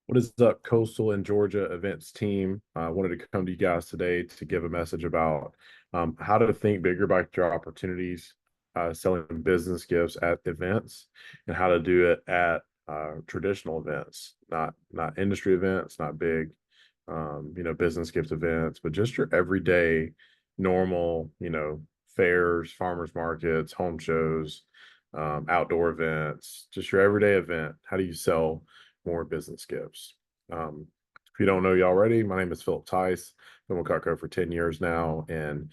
What is up, Coastal and Georgia events team? I wanted to come to you guys today to give a message about how to think bigger about your opportunities, selling business gifts at events, and how to do it at traditional events, not industry events, not big, business gift events, but just your everyday, normal, fairs, farmers markets, home shows, outdoor events, just your everyday event. How do you sell more business gifts? If you don't know you already, my name is Philip Tice. Been with Cutco for 10 years now. And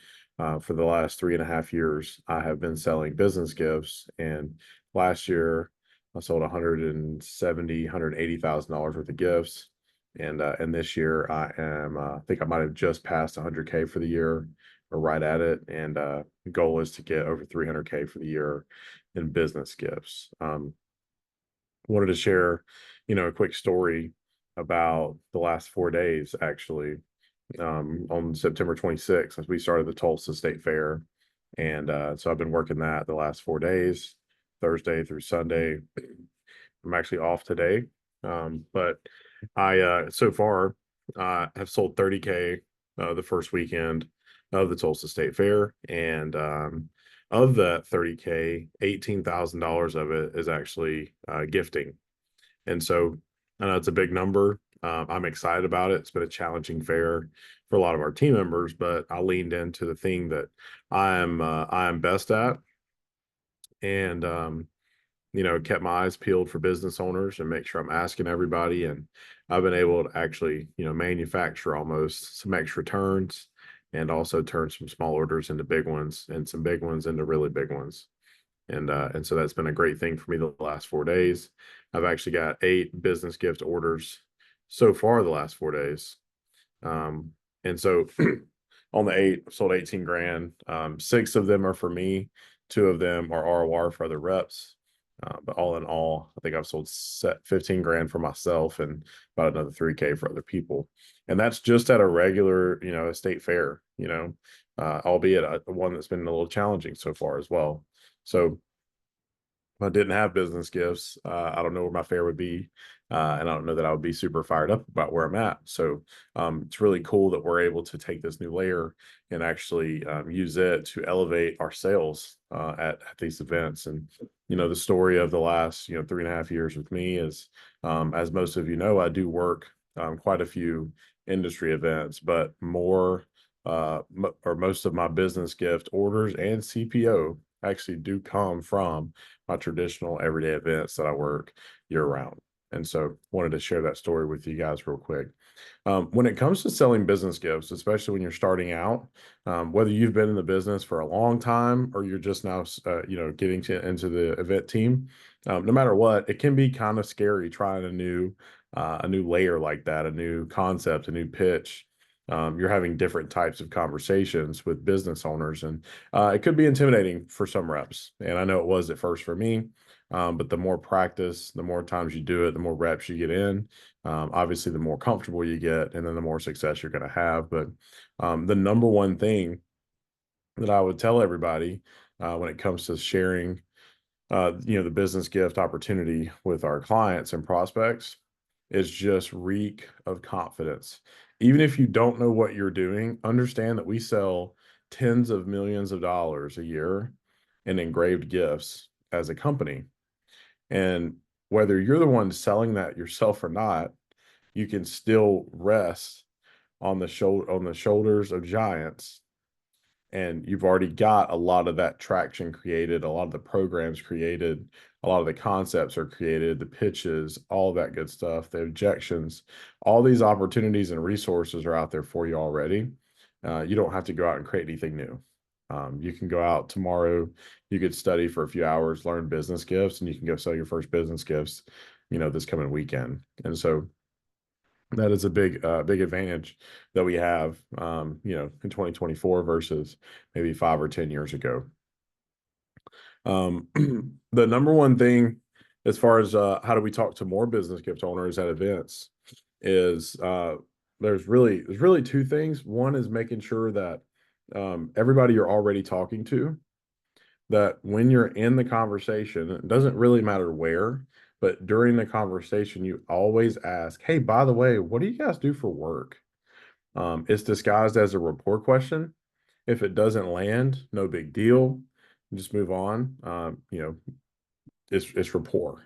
for the last 3.5 years, I have been selling business gifts. And last year, I sold 170, $180,000 worth of gifts. And this year, I think I might have just passed 100K for the year or right at it. And the goal is to get over 300K for the year in business gifts. Wanted to share, a quick story about the last 4 days, actually. On September 26th, as we started the Tulsa State Fair. And so I've been working that the last 4 days, Thursday through Sunday. I'm actually off today. But I so far have sold 30K the first weekend of the Tulsa State Fair. And of that 30K, $18,000 of it is actually gifting. And so I know it's a big number. I'm excited about it. It's been a challenging fair for a lot of our team members, but I leaned into the thing that I am best at, and kept my eyes peeled for business owners and make sure I'm asking everybody. And I've been able to actually, manufacture almost some extra turns and also turn some small orders into big ones and some big ones into really big ones. And so that's been a great thing for me the last 4 days. I've actually got 8 business gift orders so far the last 4 days. And so on the 8, I've sold 18 grand. 6 of them are for me, 2 of them are ROR for other reps. But all in all, I think I've sold 15 grand for myself and about another 3K for other people. And that's just at a regular, estate fair, albeit one that's been a little challenging so far as well. So if I didn't have business gifts, I don't know where my fair would be. And I don't know that I would be super fired up about where I'm at. So it's really cool that we're able to take this new layer and actually use it to elevate our sales at these events. And, the story of the last, 3.5 years with me is, as most of you know, I do work quite a few industry events, but most of my business gift orders and CPO actually do come from my traditional everyday events that I work year round. And so wanted to share that story with you guys real quick. When it comes to selling business gifts, especially when you're starting out, whether you've been in the business for a long time or you're just now, getting into the event team, no matter what, it can be kind of scary trying a new layer like that, a new concept, a new pitch. You're having different types of conversations with business owners, and it could be intimidating for some reps. And I know it was at first for me, but the more practice, the more times you do it, the more reps you get in. Obviously, the more comfortable you get, and then the more success you're going to have. But the number one thing that I would tell everybody when it comes to sharing, the business gift opportunity with our clients and prospects is just reek of confidence. Even if you don't know what you're doing, understand that we sell tens of millions of dollars a year in engraved gifts as a company. And whether you're the one selling that yourself or not, you can still rest on the shoulders of giants, and you've already got a lot of that traction created, a lot of the programs created, a lot of the concepts are created, the pitches, all that good stuff, the objections, all these opportunities and resources are out there for you already. You don't have to go out and create anything new. You can go out tomorrow, you could study for a few hours, learn business gifts, and you can go sell your first business gifts, this coming weekend. And so that is a big advantage that we have, in 2024 versus maybe 5 or 10 years ago. The number one thing as far as how do we talk to more business gift owners at events is there's really two things. One is making sure that everybody you're already talking to, that when you're in the conversation, it doesn't really matter where, but during the conversation, you always ask, "Hey, by the way, what do you guys do for work?" It's disguised as a rapport question. If it doesn't land, no big deal. Just move on. It's rapport.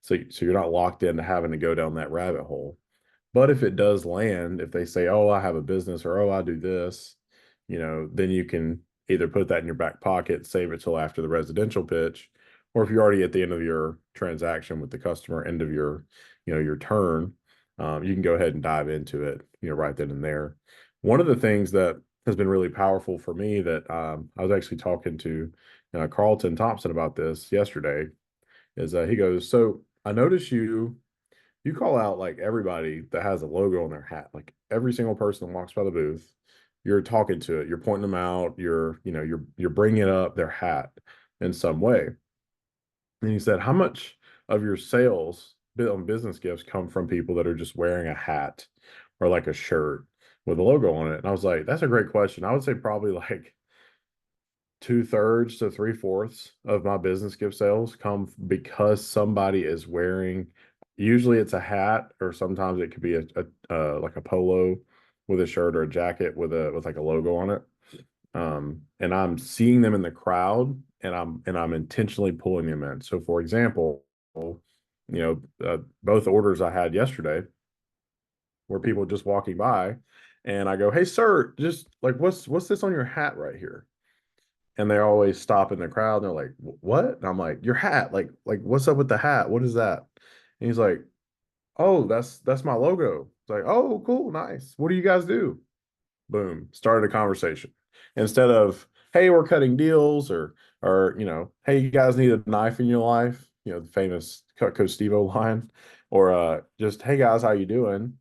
So you're not locked into having to go down that rabbit hole. But if it does land, if they say, "Oh, I have a business," or "Oh, I do this," then you can either put that in your back pocket, save it till after the residential pitch, or if you're already at the end of your transaction with the customer, end of your turn, you can go ahead and dive into it, right then and there. One of the things that has been really powerful for me that I was actually talking to Carlton Thompson about this yesterday is he goes, "So I notice you call out like everybody that has a logo on their hat, like every single person that walks by the booth, you're talking to it, you're pointing them out, you're bringing up their hat in some way." And he said, "How much of your sales on business gifts come from people that are just wearing a hat or like a shirt with a logo on it?" And I was like, "That's a great question." I would say probably like 2/3 to 3/4 of my business gift sales come because somebody is wearing, usually it's a hat, or sometimes it could be like a polo with a shirt or a jacket with like a logo on it. And I'm seeing them in the crowd, and I'm intentionally pulling them in. So for example, both orders I had yesterday were people just walking by, and I go, "Hey sir, just like what's this on your hat right here?" And they always stop in the crowd and they're like, "What?" And I'm like, "Your hat, like what's up with the hat? What is that?" And he's like, "Oh, that's my logo." It's like, "Oh, cool, nice. What do you guys do?" Boom, started a conversation. Instead of, "Hey, we're cutting deals," or "Hey, you guys need a knife in your life," the famous Cutco Steve-O line, or just, "Hey guys, how you doing?"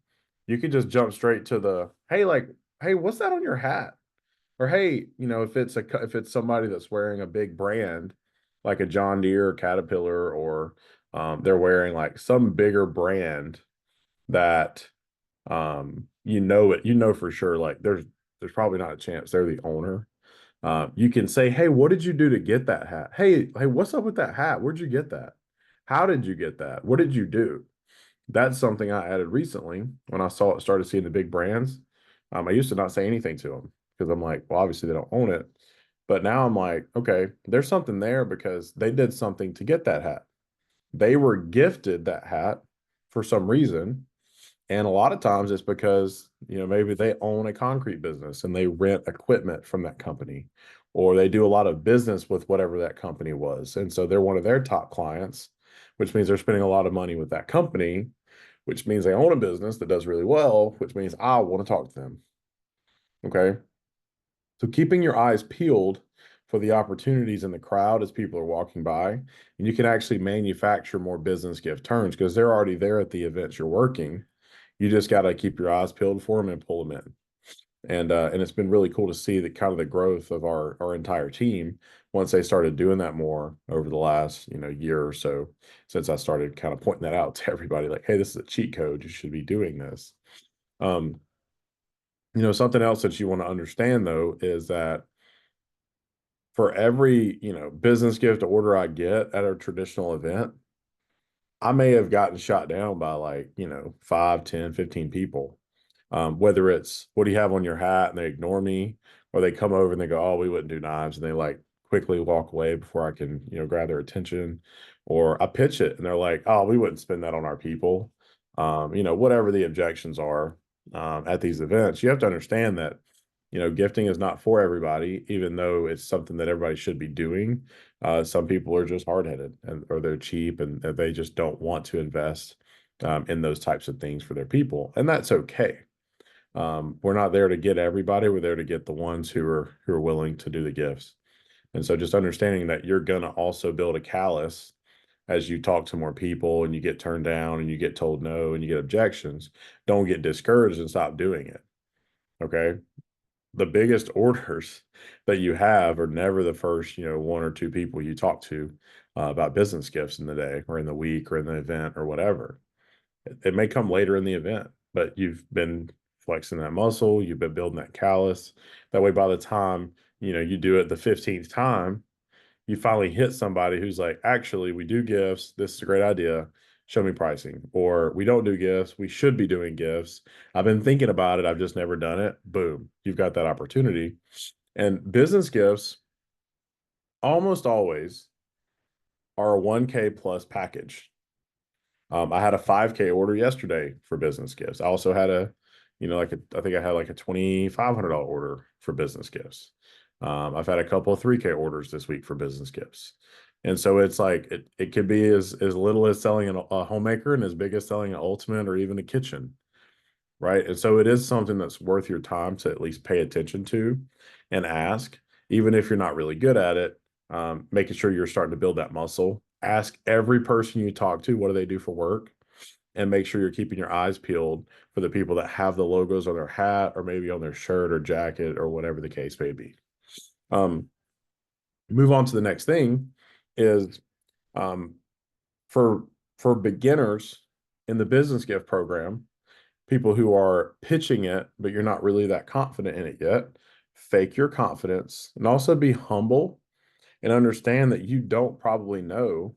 You could just jump straight to the, "Hey, like, hey, what's that on your hat?" Or hey, if it's somebody that's wearing a big brand like a John Deere or Caterpillar, or they're wearing like some bigger brand that for sure, like there's probably not a chance they're the owner. You can say, "Hey, what did you do to get that hat? Hey, what's up with that hat? Where'd you get that? How did you get that? What did you do?" That's something I added recently when I started seeing the big brands. I used to not say anything to them because I'm like, well, obviously they don't own it. But now I'm like, okay, there's something there because they did something to get that hat. They were gifted that hat for some reason. And a lot of times it's because, maybe they own a concrete business and they rent equipment from that company, or they do a lot of business with whatever that company was. And so they're one of their top clients, which means they're spending a lot of money with that company, which means they own a business that does really well, which means I want to talk to them. Okay. So keeping your eyes peeled for the opportunities in the crowd as people are walking by, and you can actually manufacture more business gift turns because they're already there at the events you're working. You just got to keep your eyes peeled for them and pull them in. And it's been really cool to see the kind of the growth of our entire team once they started doing that more over the last year or so, since I started kind of pointing that out to everybody, like, "Hey, this is a cheat code. You should be doing this." Um, Something else that you want to understand though is that for every business gift order I get at a traditional event, I may have gotten shot down by like 5, 10, 15 people. Whether it's, "What do you have on your hat?" and they ignore me, or they come over and they go, "Oh, we wouldn't do knives," and they like quickly walk away before I can grab their attention. Or I pitch it and they're like, "Oh, we wouldn't spend that on our people." Whatever the objections are at these events, you have to understand that gifting is not for everybody, even though it's something that everybody should be doing. Some people are just hard-headed, or they're cheap, and they just don't want to invest in those types of things for their people, and that's okay. We're not there to get everybody. We're there to get the ones who are willing to do the gifts. And so just understanding that you're going to also build a callus as you talk to more people and you get turned down and you get told no and you get objections. Don't get discouraged and stop doing it. Okay. The biggest orders that you have are never the first, one or two people you talk to about business gifts in the day or in the week or in the event or whatever. It may come later in the event, but you've been flexing that muscle, you've been building that callus. That way, by the time you do it the 15th time, you finally hit somebody who's like, "Actually, we do gifts. This is a great idea. show me pricing. Or we don't do gifts, we should be doing gifts. I've been thinking about it, I've just never done it. Boom, you've got that opportunity. And business gifts almost always are a 1K plus package. I had a 5K order yesterday for business gifts. I also had I think I had like a $2,500 order for business gifts. I've had a couple of 3K orders this week for business gifts. And so it's like it could be as little as selling a homemaker and as big as selling an ultimate or even a kitchen, right? And so it is something that's worth your time to at least pay attention to and ask, even if you're not really good at it, making sure you're starting to build that muscle. Ask every person you talk to, what do they do for work? And make sure you're keeping your eyes peeled for the people that have the logos on their hat or maybe on their shirt or jacket or whatever the case may be. Um, Move on to the next thing is um, for beginners in the business gift program, people who are pitching it, but you're not really that confident in it yet, fake your confidence and also be humble and understand that you don't probably know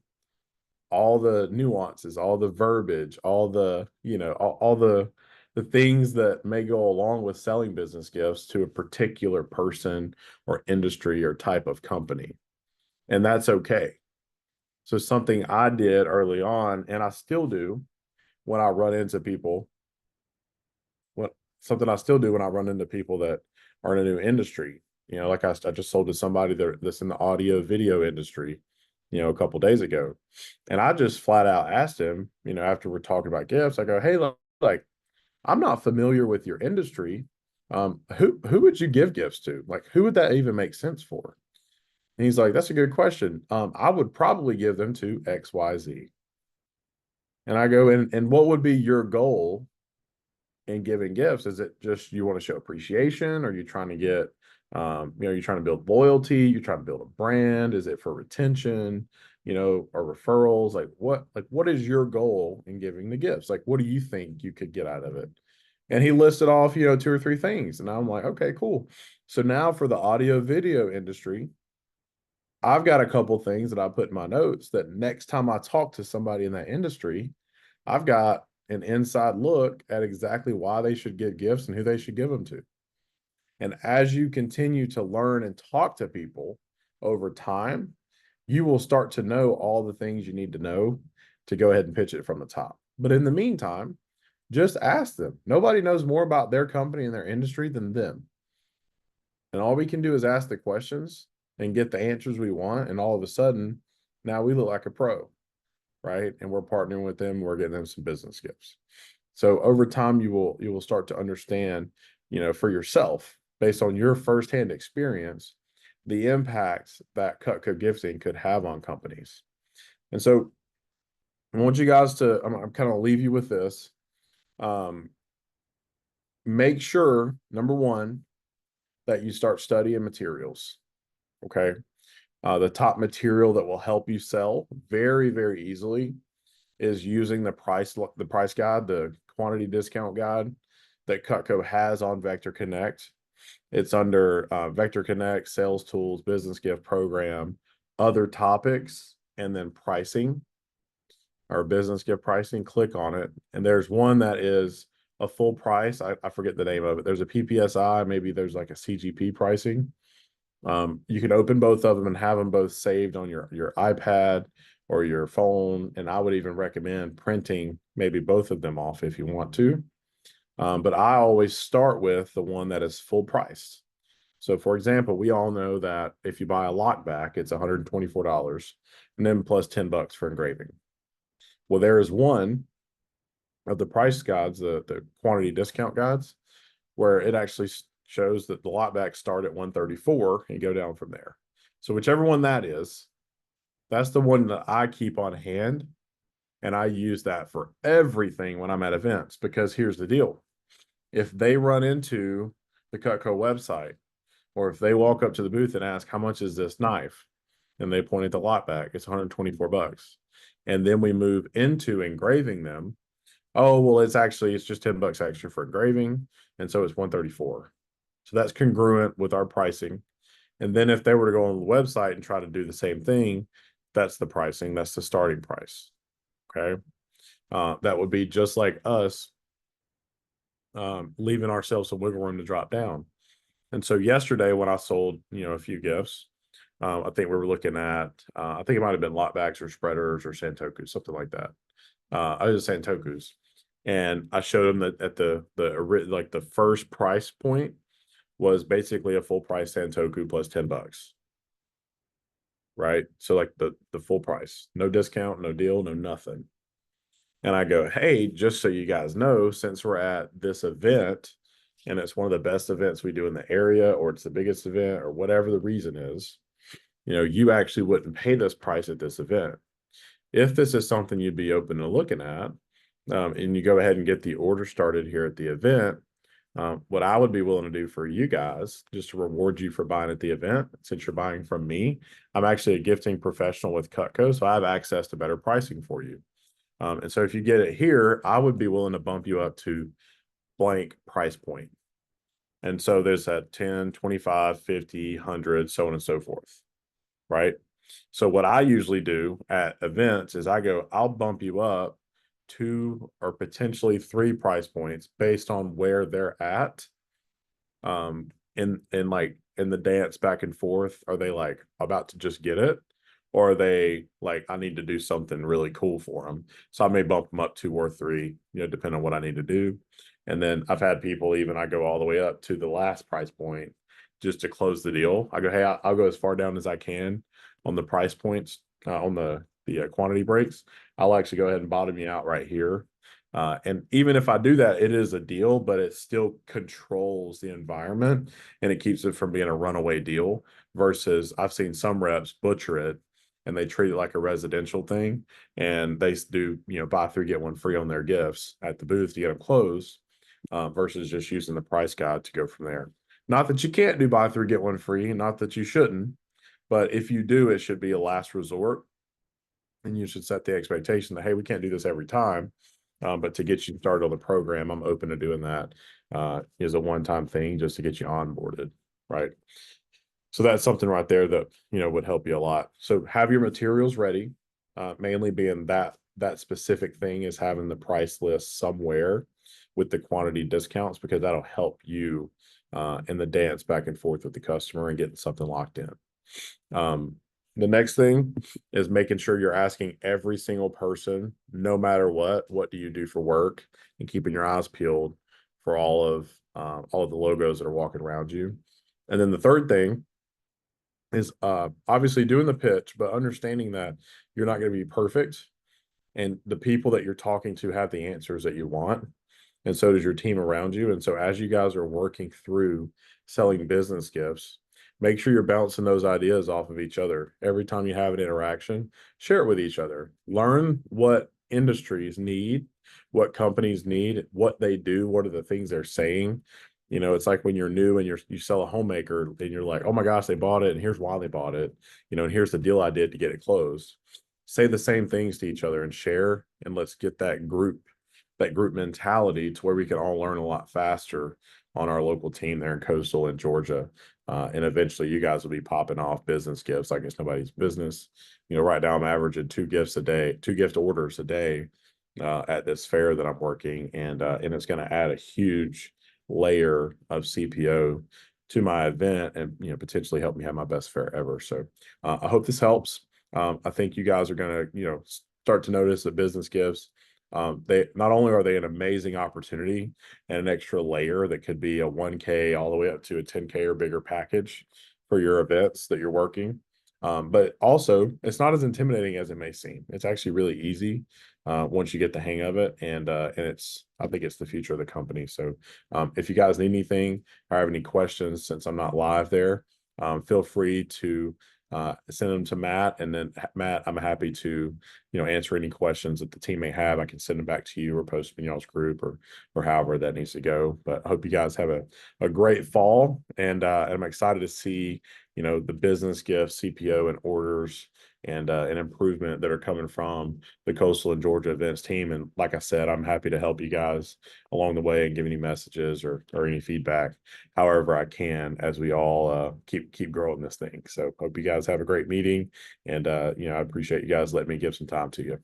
all the nuances, all the verbiage, all the, all the things that may go along with selling business gifts to a particular person or industry or type of company. And that's okay. So something I did early on, and I still do when I run into people, what something I still do when I run into people that are in a new industry. Like I just sold to somebody that's in the audio video industry, a couple days ago. And I just flat out asked him, after we're talking about gifts, I go, hey, like, I'm not familiar with your industry. Who would you give gifts to? Like, who would that even make sense for? And he's like, that's a good question. I would probably give them to XYZ. And I go, and what would be your goal in giving gifts? Is it just you want to show appreciation? Are you trying to get, you're trying to build loyalty? You're trying to build a brand? Is it for retention, or referrals? What is your goal in giving the gifts? Like, what do you think you could get out of it? And he listed off, 2 or 3 things. And I'm like, okay, cool. So now for the audio video industry, I've got a couple things that I put in my notes that next time I talk to somebody in that industry, I've got an inside look at exactly why they should get gifts and who they should give them to. And as you continue to learn and talk to people over time, you will start to know all the things you need to know to go ahead and pitch it from the top. But in the meantime, just ask them. Nobody knows more about their company and their industry than them. And all we can do is ask the questions and get the answers we want. And all of a sudden, now we look like a pro, right? And we're partnering with them. We're getting them some business gifts. So over time, you will start to understand, for yourself, based on your firsthand experience, the impact that Cutco gifting could have on companies. And so I want you guys to, I'm kind of leave you with this. Make sure, number one, that you start studying materials. Okay. The top material that will help you sell very, very easily is using the price guide, the quantity discount guide that Cutco has on Vector Connect. It's under Vector Connect, sales tools, business gift program, other topics, and then pricing or business gift pricing. Click on it. And there's one that is a full price. I forget the name of it. There's a PPSI, maybe there's like a CGP pricing. You can open both of them and have them both saved on your iPad or your phone. And I would even recommend printing maybe both of them off if you want to. But I always start with the one that is full price. So for example, we all know that if you buy a lock back, it's $124 and then plus $10 for engraving. Well, there is one of the price guides, the quantity discount guides, where it actually shows that the lot backs start at 134 and go down from there. So whichever one that is, that's the one that I keep on hand. And I use that for everything when I'm at events, because here's the deal. If they run into the Cutco website, or if they walk up to the booth and ask, how much is this knife? And they point at the lot back, it's $124. And then we move into engraving them. Oh, well, it's just $10 extra for engraving. And so it's 134. So that's congruent with our pricing. And then if they were to go on the website and try to do the same thing, that's the pricing. That's the starting price. Okay. that would be just like us, leaving ourselves some wiggle room to drop down. And so yesterday when I sold, a few gifts, I think we were looking at, I think it might have been lockbacks or spreaders or Santokus, something like that. I was Santokus, and I showed them that at the first price point was basically a full price Santoku plus $10, right? So like the full price, no discount, no deal, no nothing. And I go, hey, just so you guys know, since we're at this event and it's one of the best events we do in the area, or it's the biggest event, or whatever the reason is, you actually wouldn't pay this price at this event. If this is something you'd be open to looking at, and you go ahead and get the order started here at the event, what I would be willing to do for you guys, just to reward you for buying at the event, since you're buying from me, I'm actually a gifting professional with Cutco, so I have access to better pricing for you. And so if you get it here, I would be willing to bump you up to blank price point. And so there's that 10, 25, 50, 100, so on and so forth, right? So what I usually do at events is I'll bump you up 2 or potentially 3 price points based on where they're at. In the dance back and forth, are they like about to just get it? Or are they like, I need to do something really cool for them? So I may bump them up 2 or 3, depending on what I need to do. And then I've had people, even I go all the way up to the last price point just to close the deal. I go, hey, I'll go as far down as I can on the price points, on the quantity breaks. I'll actually go ahead and bottom you out right here. And even if I do that, it is a deal, but it still controls the environment and it keeps it from being a runaway deal. Versus I've seen some reps butcher it and they treat it like a residential thing, and they do, buy 3 get 1 free on their gifts at the booth to get them closed, versus just using the price guide to go from there. Not that you can't do buy 3 get 1 free, not that you shouldn't, but if you do, it should be a last resort, and you should set the expectation that, hey, we can't do this every time, but to get you started on the program, I'm open to doing that, is a one-time thing just to get you onboarded, right? So that's something right there that, would help you a lot. So have your materials ready, mainly being that specific thing is having the price list somewhere with the quantity discounts, because that'll help you in the dance back and forth with the customer and getting something locked in. The next thing is making sure you're asking every single person, no matter what do you do for work, and keeping your eyes peeled for all of the logos that are walking around you. And then the third thing is obviously doing the pitch, but understanding that you're not going to be perfect, and the people that you're talking to have the answers that you want, and so does your team around you. And so as you guys are working through selling business gifts, make sure you're bouncing those ideas off of each other. Every time you have an interaction, share it with each other. Learn what industries need, what companies need, what they do, what are the things they're saying. It's like when you're new and you sell a homemaker and you're like, oh my gosh, they bought it and here's why they bought it, and here's the deal I did to get it closed. Say the same things to each other and share, and let's get that group mentality to where we can all learn a lot faster on our local team there in Coastal in Georgia. And eventually you guys will be popping off business gifts like it's nobody's business. Right now I'm averaging 2 gifts a day, 2 gift orders a day at this fair that I'm working. And it's going to add a huge layer of CPO to my event, and potentially help me have my best fair ever. So I hope this helps. I think you guys are going to start to notice that business gifts, they not only are they an amazing opportunity and an extra layer that could be a 1K all the way up to a 10K or bigger package for your events that you're working, but also it's not as intimidating as it may seem. It's actually really easy once you get the hang of it, and I think it's the future of the company. So if you guys need anything or have any questions, since I'm not live there, feel free to send them to Matt, and then Matt, I'm happy to answer any questions that the team may have. I can send them back to you or post them in y'all's group, or however that needs to go. But I hope you guys have a great fall, and I'm excited to see the business gifts, CPO, and orders, and an improvement that are coming from the Coastal and Georgia events team. And like I said, I'm happy to help you guys along the way and give any messages or any feedback however I can, as we all keep growing this thing. So hope you guys have a great meeting, and I appreciate you guys letting me give some time to you.